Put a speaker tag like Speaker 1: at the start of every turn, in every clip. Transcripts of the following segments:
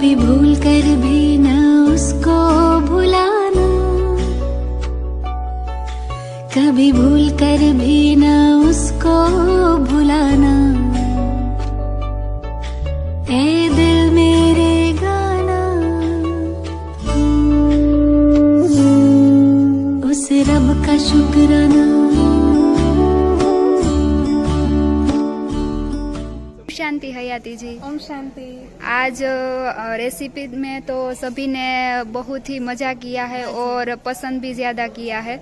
Speaker 1: कभी भूल कर भी न उसको भुलाना, कभी भूल कर भी न उसको भुलाना। ए दिल मेरे गाना, उस रब का शुक्राना।
Speaker 2: शांति हयाती जी।
Speaker 3: ओम शांति।
Speaker 2: आज रेसिपी में तो सभी ने बहुत ही मजा किया है और पसंद भी ज्यादा किया है।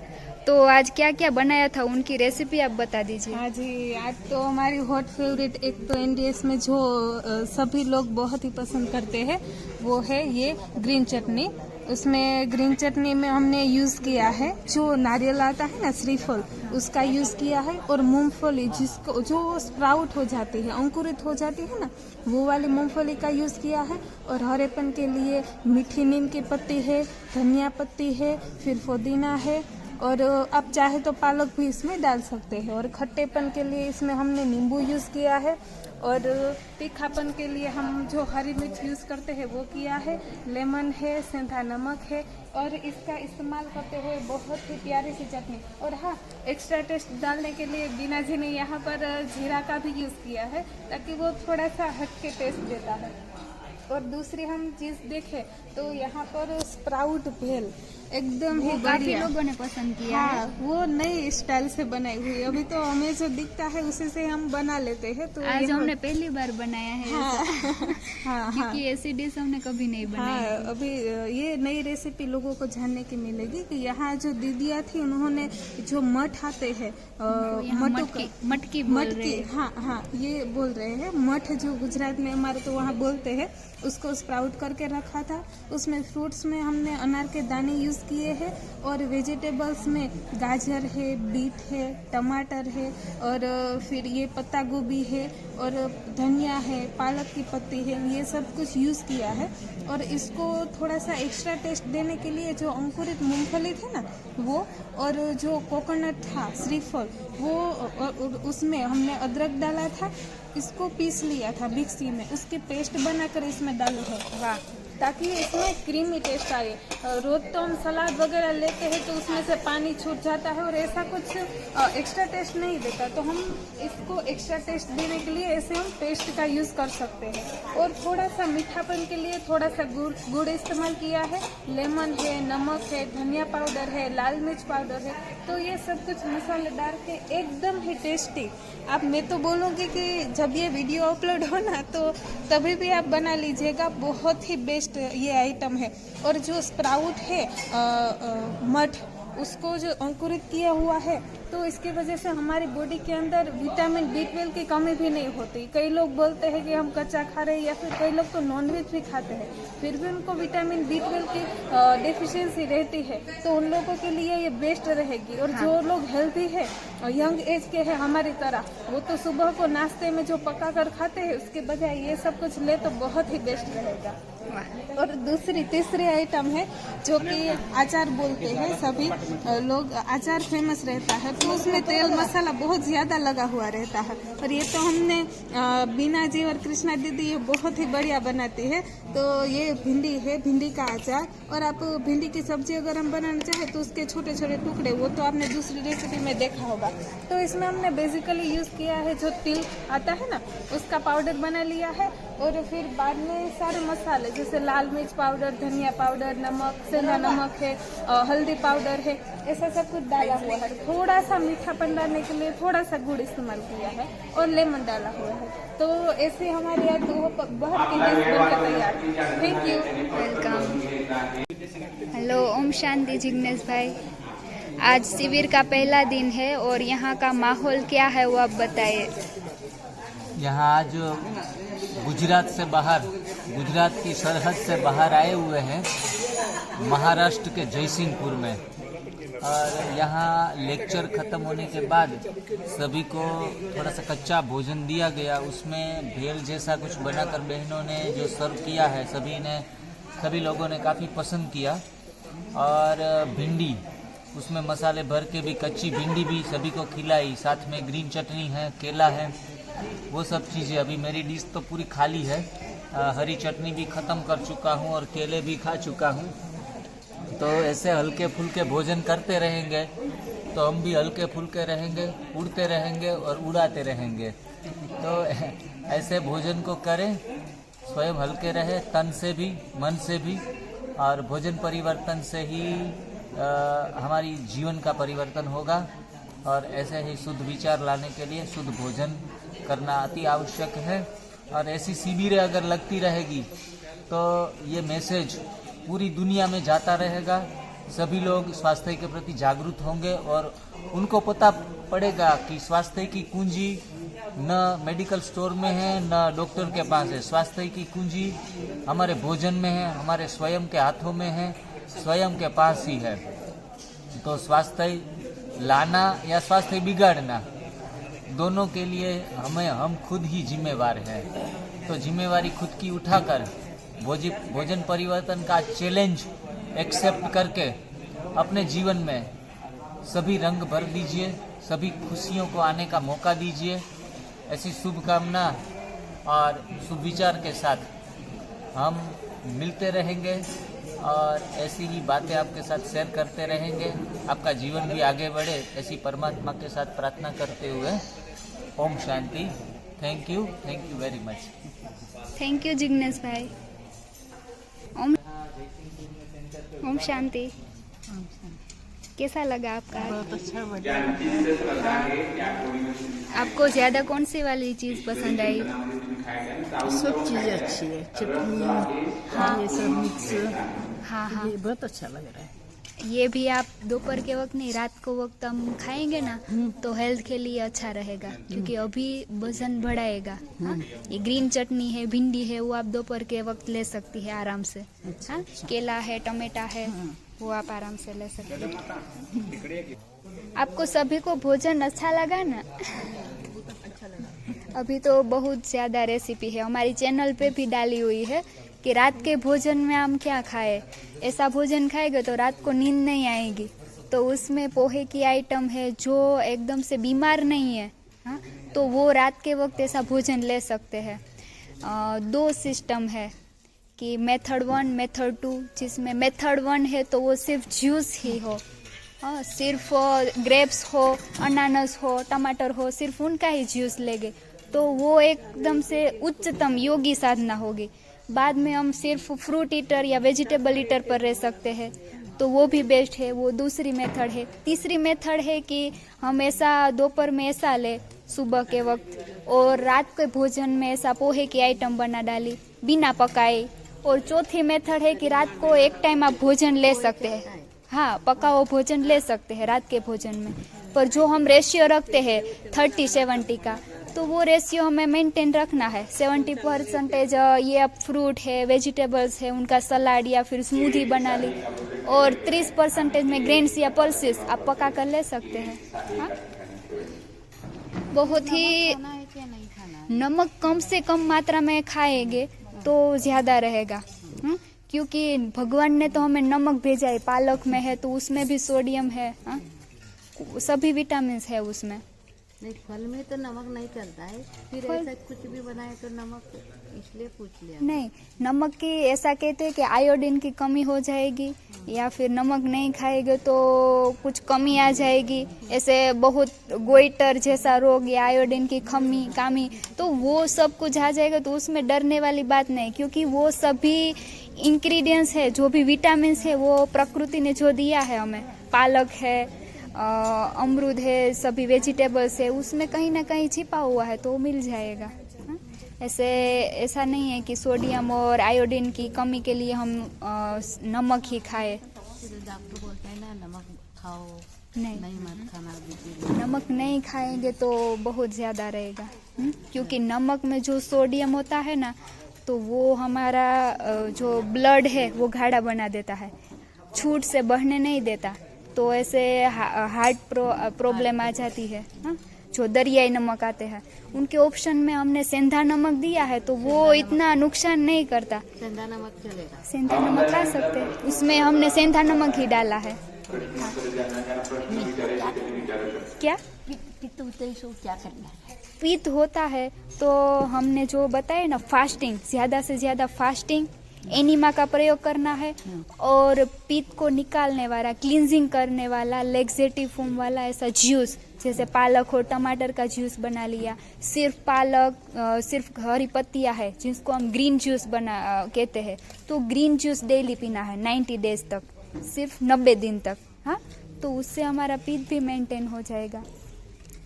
Speaker 2: तो आज क्या क्या बनाया था उनकी रेसिपी आप बता दीजिए।
Speaker 3: हाँ जी, आज तो हमारी हॉट फेवरेट एक तो इंडियस में जो सभी लोग बहुत ही पसंद करते हैं वो है ये ग्रीन चटनी। उसमें ग्रीन चटनी में हमने यूज किया है जो नारियल आता है ना, श्रीफल, उसका यूज किया है, और मूंगफली जिसको जो स्प्राउट हो जाती है, अंकुरित हो जाती है ना, वो वाली मूंगफली का यूज किया है। और हरेपन के लिए मीठी नीम की पत्ती है, धनिया पत्ती है, फिर पुदीना है, और आप चाहे तो पालक भी इसमें डाल सकते हैं। और खट्टेपन के लिए इसमें हमने नींबू यूज किया है, और तीखापन के लिए हम जो हरी मिर्च यूज करते हैं वो किया है, लेमन है, सेंधा नमक है, और इसका इस्तेमाल करते हुए बहुत ही प्यारी सी चटनी। और हाँ, एक्स्ट्रा टेस्ट डालने के लिए बीना जी ने यहाँ पर जीरा का भी यूज किया है ताकि वो थोड़ा सा हटके टेस्ट देता है। और दूसरी हम चीज देखें तो यहाँ पर स्प्राउट भेल एकदम ही
Speaker 2: काफी लोगों ने पसंद किया
Speaker 3: हाँ,
Speaker 2: है।
Speaker 3: वो नई स्टाइल से बनाई हुई। अभी तो हमें जो दिखता है उसी से हम बना लेते हैं। तो
Speaker 2: आज हमने पहली बार बनाया है।
Speaker 3: हाँ, हाँ,
Speaker 2: क्योंकि ऐसी डिश हमने कभी नहीं बनाई।
Speaker 3: हाँ, अभी ये नई रेसिपी लोगों को जानने की मिलेगी कि यहाँ जो दीदियाँ थी उन्होंने जो मठ आते हैं, मटकी, हाँ हाँ, ये बोल रहे हैं मठ, जो गुजरात में हमारे तो वहाँ बोलते हैं, उसको स्प्राउट करके रखा था। उसमें फ्रूट्स में हमने अनार के दाने यूज किए हैं, और वेजिटेबल्स में गाजर है, बीट है, टमाटर है, और फिर ये पत्ता गोभी है, और धनिया है, पालक की पत्ती है, ये सब कुछ यूज किया है। और इसको थोड़ा सा एक्स्ट्रा टेस्ट देने के लिए जो अंकुरित मूंगफली थे ना वो, और जो कोकोनट था, श्रीफल, वो, और उसमें हमने अदरक डाला था, इसको पीस लिया था मिक्सी में, उसकी पेस्ट बनाकर इसमें डालो है। वाह, ताकि इसमें क्रीमी टेस्ट आए। रोज तो हम सलाद वगैरह लेते हैं तो उसमें से पानी छूट जाता है और ऐसा कुछ एक्स्ट्रा टेस्ट नहीं देता, तो हम इसको एक्स्ट्रा टेस्ट देने के लिए ऐसे हम पेस्ट का यूज कर सकते हैं। और थोड़ा सा मीठापन के लिए थोड़ा सा गुड़ इस्तेमाल किया है, लेमन है, नमक है, धनिया पाउडर है, लाल मिर्च पाउडर है। तो ये सब कुछ मसाले डाल के एकदम ही टेस्टी। अब मैं तो बोलूँगी कि जब ये वीडियो अपलोड हो ना तो तभी भी आप बना लीजिएगा, बहुत ही बेस्ट ये आइटम है। और जो स्प्राउट है मठ, उसको जो अंकुरित किया हुआ है तो इसकी वजह से हमारी बॉडी के अंदर विटामिन B12 की कमी भी नहीं होती। कई लोग बोलते हैं कि हम कच्चा खा रहे हैं, या फिर कई लोग तो नॉनवेज भी खाते हैं, फिर भी उनको विटामिन B12 की डेफिशिएंसी रहती है, तो उन लोगों के लिए ये बेस्ट रहेगी। और जो लोग हेल्दी है, यंग एज के हैं हमारी तरह, वो तो सुबह को नाश्ते में जो पका कर खाते हैं उसके बजाय ये सब कुछ ले तो बहुत ही बेस्ट रहेगा। और तीसरी आइटम है जो कि अचार बोलते हैं सभी लोग। अचार फेमस रहता है तो उसमें तेल मसाला बहुत ज्यादा लगा हुआ रहता है, और ये तो हमने बीना जी और कृष्णा दीदी ये बहुत ही बढ़िया बनाती है। तो ये भिंडी है, भिंडी का अचार। और आप भिंडी की सब्जी अगर हम बनाना चाहे तो उसके छोटे छोटे टुकड़े, वो तो आपने दूसरी रेसिपी में देखा होगा। तो इसमें हमने बेसिकली यूज किया है जो तिल आता है ना, उसका पाउडर बना लिया है, और फिर बाद में सारे मसाले जैसे लाल मिर्च पाउडर, धनिया पाउडर, नमक, सेंधा नमक है, हल्दी पाउडर है, ऐसा सब कुछ डाला हुआ है। थोड़ा सा मीठापन डालने के लिए थोड़ा सा गुड़ इस्तेमाल किया है, और लेमन डाला हुआ है। तो ऐसे हमारे यहाँ तो बहुत की डिश बनकर तैयार। Thank you,
Speaker 2: welcome. Hello, Om Shanti Jignesh भाई। आज शिविर का पहला दिन है और यहाँ का माहौल क्या है वो आप बताइए।
Speaker 4: यहाँ आज गुजरात से बाहर, गुजरात की सरहद से बाहर आए हुए हैं, महाराष्ट्र के जयसिंहपुर में। और यहाँ लेक्चर ख़त्म होने के बाद सभी को थोड़ा सा कच्चा भोजन दिया गया। उसमें भेल जैसा कुछ बनाकर बहनों ने जो सर्व किया है, सभी लोगों ने काफ़ी पसंद किया। और भिंडी, उसमें मसाले भर के भी कच्ची भिंडी भी सभी को खिलाई, साथ में ग्रीन चटनी है, केला है, वो सब चीज़ें। अभी मेरी डिश तो पूरी खाली है, हरी चटनी भी ख़त्म कर चुका हूँ और केले भी खा चुका हूँ। तो ऐसे हल्के फुल्के भोजन करते रहेंगे तो हम भी हल्के फुल्के रहेंगे, उड़ते रहेंगे और उड़ाते रहेंगे। तो ऐसे भोजन को करें, स्वयं हल्के रहे, तन से भी मन से भी, और भोजन परिवर्तन से ही हमारी जीवन का परिवर्तन होगा। और ऐसे ही शुद्ध विचार लाने के लिए शुद्ध भोजन करना अति आवश्यक है। और ऐसी शिविरें अगर लगती रहेगी तो ये मैसेज पूरी दुनिया में जाता रहेगा, सभी लोग स्वास्थ्य के प्रति जागरूक होंगे और उनको पता पड़ेगा कि स्वास्थ्य की कुंजी न मेडिकल स्टोर में है न डॉक्टर के पास है। स्वास्थ्य की कुंजी हमारे भोजन में है, हमारे स्वयं के हाथों में है, स्वयं के पास ही है। तो स्वास्थ्य लाना या स्वास्थ्य बिगाड़ना दोनों के लिए हम खुद ही जिम्मेवार हैं। तो जिम्मेवारी खुद की उठाकर भोजन परिवर्तन का चैलेंज एक्सेप्ट करके अपने जीवन में सभी रंग भर दीजिए, सभी खुशियों को आने का मौका दीजिए। ऐसी शुभकामना और शुभ विचार के साथ हम मिलते रहेंगे और ऐसी ही बातें आपके साथ शेयर करते रहेंगे। आपका जीवन भी आगे बढ़े, ऐसी परमात्मा के साथ प्रार्थना करते हुए ओम शांति। Thank you very much.
Speaker 2: Thank you Jignesh भाई। ओम शांति। कैसा लगा आपका?
Speaker 5: बहुत अच्छा लगा।
Speaker 2: आपको ज्यादा कौन सी वाली चीज पसंद आई?
Speaker 5: सब चीज़ अच्छी है, चटनी हाँ ये सब मिक्स।
Speaker 2: हाँ हाँ,
Speaker 5: ये बहुत अच्छा लग रहा है।
Speaker 2: ये भी आप दोपहर के वक्त नहीं, रात को वक्त हम खाएंगे ना तो हेल्थ के लिए अच्छा रहेगा, क्योंकि अभी वजन बढ़ाएगा। हाँ? ये ग्रीन चटनी है, भिंडी है, वो आप दोपहर के वक्त ले सकती है आराम से। हाँ? केला है, टमाटा है, वो आप आराम से ले सकते हैं। आपको सभी को भोजन अच्छा लगा ना? अभी तो बहुत ज्यादा रेसिपी है, हमारी चैनल पे भी डाली हुई है कि रात के भोजन में हम क्या खाए। ऐसा भोजन खाएंगे तो रात को नींद नहीं आएगी। तो उसमें पोहे की आइटम है, जो एकदम से बीमार नहीं है, हाँ? तो वो रात के वक्त ऐसा भोजन ले सकते हैं। 2 सिस्टम है कि मेथड 1, मेथड 2, जिसमें मेथड 1 है तो वो सिर्फ जूस ही हो, हाँ, सिर्फ ग्रेप्स हो, अनानास हो, टमाटर हो, सिर्फ उनका ही जूस लेंगे तो वो एकदम से उच्चतम योगी साधना होगी। बाद में हम सिर्फ फ्रूट ईटर या वेजिटेबल ईटर पर रह सकते हैं, तो वो भी बेस्ट है, वो दूसरी मेथड है। तीसरी मेथड है कि हम ऐसा दोपहर में ऐसा ले सुबह के वक्त, और रात के भोजन में ऐसा पोहे की आइटम बना डाली बिना पकाए। और चौथी मेथड है कि रात को एक टाइम आप भोजन ले सकते हैं, हाँ, पका हुआ भोजन ले सकते हैं रात के भोजन में। पर जो हम रेशियो रखते हैं 30-70 का, तो वो रेशियो हमें मेंटेन रखना है। 70% ये अब फ्रूट है, वेजिटेबल्स है, उनका सलाद या फिर स्मूदी बना ली, और 30% में ग्रेन्स या पल्सेस आप पका कर ले सकते हैं। हाँ? बहुत ही नमक कम से कम मात्रा में खाएंगे तो ज़्यादा रहेगा, क्योंकि भगवान ने तो हमें नमक भेजा है। पालक में है तो उसमें भी सोडियम है, हाँ? सभी विटामिन है उसमें।
Speaker 5: नहीं, फल में तो नमक नहीं चलता है, फिर ऐसा कुछ भी बनाए तो नमक, इसलिए पूछ लिया।
Speaker 2: नहीं, नमक की ऐसा कहते हैं कि आयोडीन की कमी हो जाएगी, या फिर नमक नहीं खाएंगे तो कुछ कमी आ जाएगी, ऐसे बहुत गोइटर जैसा रोग या आयोडीन की कमी, तो वो सब कुछ आ जाएगा। तो उसमें डरने वाली बात नहीं, क्योंकि वो सभी इंग्रेडिएंट्स है, जो भी विटामिन है वो प्रकृति ने जो दिया है हमें, पालक है, अमरूद है, सभी वेजिटेबल्स है, उसमें कहीं ना कहीं छिपा हुआ है तो मिल जाएगा। ऐसा नहीं है कि सोडियम और आयोडीन की कमी के लिए हम नमक ही खाए।
Speaker 5: डॉक्टर बोलते हैं ना नमक खाओ,
Speaker 2: नहीं
Speaker 5: मत खाना।
Speaker 2: नमक नहीं खाएंगे तो बहुत ज़्यादा रहेगा, क्योंकि नमक में जो सोडियम होता है ना, तो वो हमारा जो ब्लड है वो गाढ़ा बना देता है, छूट से बहने नहीं देता। तो ऐसे हार्ट प्रॉब्लम आ जाती है। हाँ? जो दरियाई नमक आते हैं उनके ऑप्शन में हमने सेंधा नमक दिया है, तो वो इतना नुकसान नहीं करता।
Speaker 5: सेंधा नमक चलेगा,
Speaker 2: सेंधा नमक खा सकते हैं, उसमें हमने सेंधा नमक ही डाला है। हाँ। क्या
Speaker 5: पित्त क्या करना है?
Speaker 2: पित्त होता है तो हमने जो बताया ना, फास्टिंग, ज़्यादा से ज़्यादा फास्टिंग, एनिमा का प्रयोग करना है, और पित्त को निकालने वाला, क्लींजिंग करने वाला, लेक्सेटिव फॉर्म वाला ऐसा जूस, जैसे पालक और टमाटर का जूस बना लिया। सिर्फ पालक, सिर्फ हरी पत्तियां है जिसको हम ग्रीन जूस कहते हैं, तो ग्रीन जूस डेली पीना है 90 डेज तक, सिर्फ 90 दिन तक। हाँ, तो उससे हमारा पित्त भी मेंटेन हो जाएगा।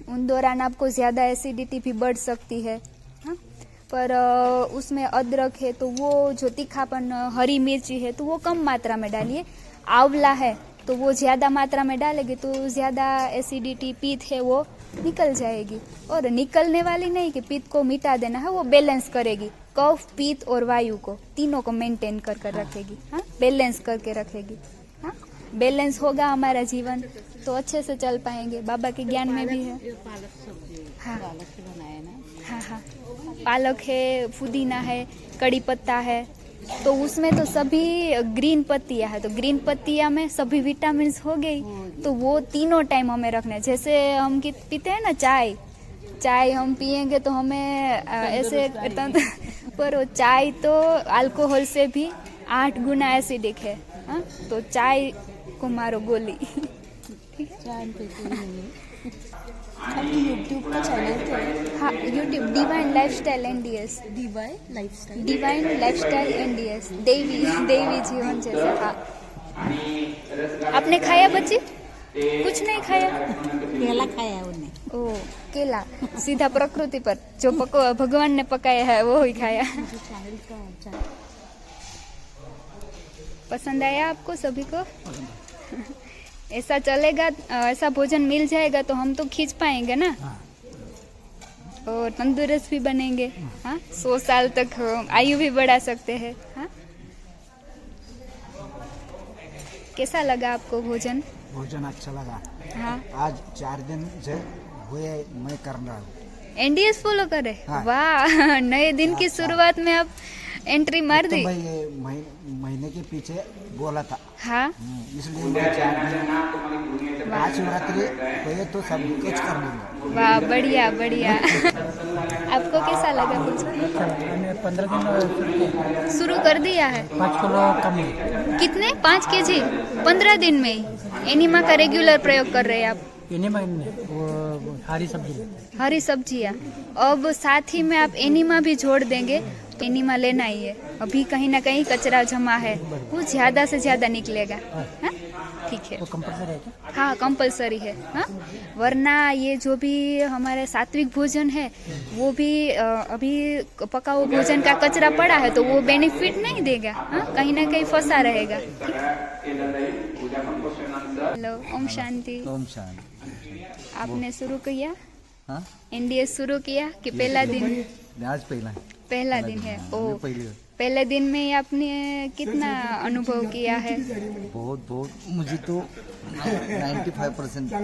Speaker 2: उन दौरान आपको ज़्यादा एसिडिटी भी बढ़ सकती है। हाँ, पर उसमें अदरक है तो वो जो तीखापन, हरी मिर्ची है तो वो कम मात्रा में डालिए। आंवला है तो वो ज़्यादा मात्रा में डालेंगे तो ज़्यादा एसिडिटी, पित्त है वो निकल जाएगी। और निकलने वाली नहीं कि पित्त को मिटा देना है, वो बैलेंस करेगी, कफ, पित्त और वायु को, तीनों को मेंटेन कर रखेगी। हाँ, बैलेंस करके रखेगी। हाँ, बैलेंस होगा हमारा जीवन तो अच्छे से चल पाएंगे। बाबा के ज्ञान में भी है।
Speaker 5: पालक सब्जी,
Speaker 2: हाँ।
Speaker 5: पालक से बनाया ना।
Speaker 2: हाँ हाँ, पालक है, पुदीना है, कड़ी पत्ता है, तो उसमें तो सभी ग्रीन पत्तियां है, तो ग्रीन पत्तियां में सभी विटामिन हो गई, तो वो तीनों टाइम हमें रखना है। जैसे हम पीते हैं ना चाय हम पियेंगे तो हमें ऐसे, पर वो चाय तो अल्कोहल से भी 8 गुना एसिडिक है। हाँ, तो चाय को मारो गोली।
Speaker 5: अब यूट्यूब का चैनल क्या है?
Speaker 2: हाँ, YouTube divine lifestyle NDS, divine lifestyle NDS, देवी जीवन जैसे। हाँ, आपने खाया बच्ची? कुछ नहीं खाया?
Speaker 5: केला खाया उन्हें।
Speaker 2: ओ, केला सीधा प्रकृति पर, जो भगवान ने पकाया है वो ही खाया। पसंद आया आपको सभी को? ऐसा चलेगा, ऐसा भोजन मिल जाएगा तो हम तो खींच पाएंगे ना। और तंदुरुस्त भी बनेंगे। हाँ, 100 साल तक आयु भी बढ़ा सकते हैं। हाँ, कैसा लगा आपको भोजन?
Speaker 6: भोजन अच्छा लगा।
Speaker 2: हाँ,
Speaker 6: आज 4 दिन से हुए मैं कर रहा हूँ।
Speaker 2: NDS फॉलो करे?
Speaker 6: हाँ।
Speaker 2: वाह, नए दिन की शुरुआत में आप एंट्री मार दी।
Speaker 6: तो भाई ये महीने के पीछे बोला था।
Speaker 2: हाँ,
Speaker 6: इसलिए मैं 4 दिन, आज शिवरात्रि हुए तो सब कुछ कर लूँगा।
Speaker 2: वाह, बढ़िया बढ़िया। आपको कैसा लगा कुछ?
Speaker 7: मैंने 15 दिन
Speaker 2: शुरू कर दिया है।
Speaker 7: 5 किलो कम है।
Speaker 2: कितने? 5 kg 15 दिन में ही। एनिमा का रेगुलर प्रयोग कर रहे हैं आप?
Speaker 7: एनिमा वो हरी सब्जी,
Speaker 2: हरी सब्जियाँ। अब साथ ही में आप एनिमा भी जोड़ देंगे, एनिमा लेना ही है। अभी कहीं ना कहीं कचरा जमा है, वो ज़्यादा से ज़्यादा निकलेगा। हाँ, ठीक है।
Speaker 7: वो कंपलसरी है क्या?
Speaker 2: हाँ, कंपलसरी है। हाँ, वरना ये जो भी हमारे सात्विक भोजन है वो भी अभी पका हुआ भोजन का कचरा पड़ा है तो वो बेनिफिट नहीं देगा। हाँ, कहीं ना कहीं फंसा रहेगा। हेलो, ओम शांति।
Speaker 4: ओम शांति।
Speaker 2: आपने शुरू किया?
Speaker 4: हाँ,
Speaker 2: NDS शुरू किया कि पहला दिन?
Speaker 4: आज
Speaker 2: पहला दिन है। ओ,
Speaker 4: पहले
Speaker 2: पहले दिन में ही आपने कितना अनुभव किया है?
Speaker 4: बहुत मुझे तो 95%।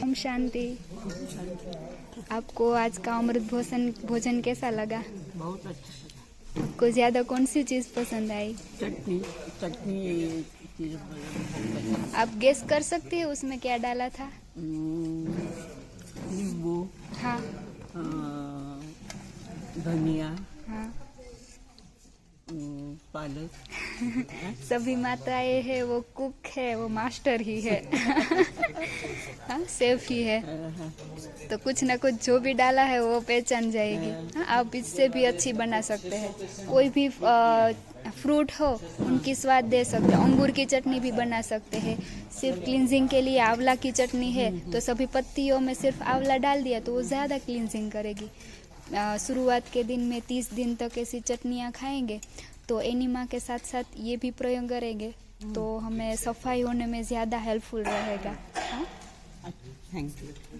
Speaker 2: ओम शांति। आपको आज का अमृत भोजन कैसा लगा?
Speaker 5: बहुत अच्छा।
Speaker 2: आपको ज्यादा कौन सी चीज पसंद आई?
Speaker 5: चटनी चीज
Speaker 2: आप गेस कर सकती है उसमें क्या डाला था?
Speaker 5: नींबू,
Speaker 2: हाँ
Speaker 5: धनिया,
Speaker 2: हाँ,
Speaker 5: पालक।
Speaker 2: सभी माताएं है, वो कुक है, वो मास्टर ही है। हाँ, शेफ ही है, तो कुछ ना कुछ जो भी डाला है वो पहचान जाएगी। हाँ, आप इससे भी अच्छी बना सकते हैं। कोई भी फ्रूट हो उनकी स्वाद दे सकते हैं। अंगूर की चटनी भी बना सकते हैं। सिर्फ क्लींजिंग के लिए आंवला की चटनी है तो सभी पत्तियों में सिर्फ आंवला डाल दिया तो वो ज़्यादा क्लींजिंग करेगी। शुरुआत के दिन में 30 दिन तक ऐसी चटनियाँ खाएंगे तो एनिमा के साथ साथ ये भी प्रयोग करेंगे तो हमें सफाई होने में ज़्यादा हेल्पफुल रहेगा। हाँ?
Speaker 5: Thank you.